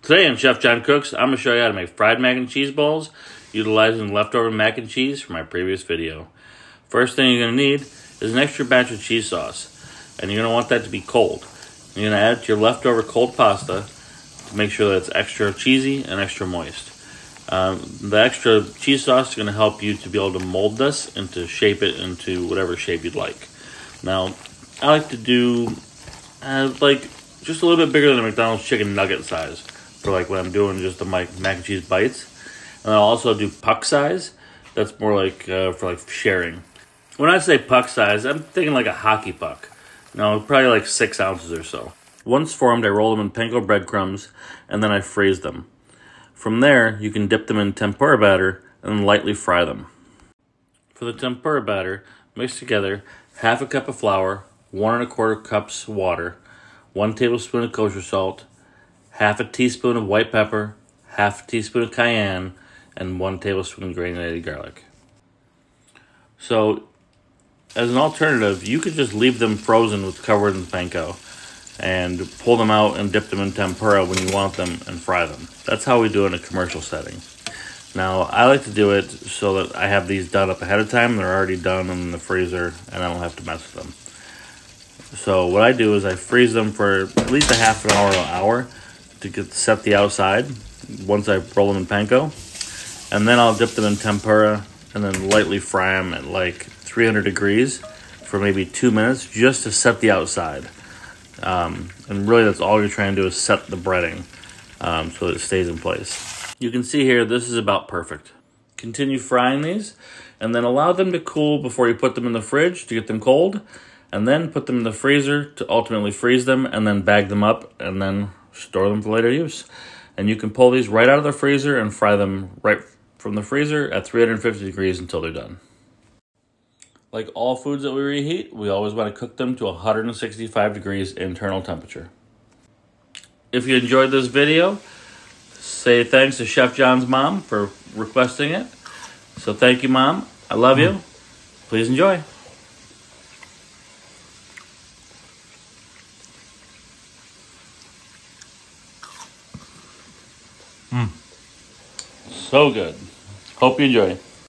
Today on Chef John Cooks, I'm going to show you how to make fried mac and cheese balls utilizing leftover mac and cheese from my previous video. First thing you're going to need is an extra batch of cheese sauce, and you're going to want that to be cold. You're going to add it to your leftover cold pasta to make sure that it's extra cheesy and extra moist. The extra cheese sauce is going to help you to be able to mold this and to shape it into whatever shape you'd like. Now, I like to do just a little bit bigger than a McDonald's chicken nugget size for like when I'm doing just the mac and cheese bites. And I'll also do puck size. That's more like for like sharing. When I say puck size, I'm thinking like a hockey puck. Probably like 6 ounces or so. Once formed, I roll them in panko breadcrumbs and then I freeze them. From there, you can dip them in tempura batter and lightly fry them. For the tempura batter, mix together half a cup of flour, 1 1/4 cups water, 1 tablespoon of kosher salt, half a teaspoon of white pepper, half a teaspoon of cayenne, and 1 tablespoon of granulated garlic. So, as an alternative, you could just leave them frozen covered in panko and pull them out and dip them in tempura when you want them and fry them. That's how we do it in a commercial setting. Now, I like to do it so that I have these done up ahead of time. They're already done in the freezer and I don't have to mess with them. So what I do is I freeze them for at least a half an hour to an hour to set the outside once I roll them in panko. And then I'll dip them in tempura and then lightly fry them at like 300 degrees for maybe 2 minutes just to set the outside. And really that's all you're trying to do is set the breading so that it stays in place. You can see here this is about perfect. Continue frying these and then allow them to cool before you put them in the fridge to get them cold. And then put them in the freezer to ultimately freeze them and then bag them up and then store them for later use. And you can pull these right out of the freezer and fry them right from the freezer at 350 degrees until they're done. Like all foods that we reheat, we always want to cook them to 165 degrees internal temperature. If you enjoyed this video, say thanks to Chef John's mom for requesting it. So thank you, Mom. I love you. Please enjoy. So good. Hope you enjoy.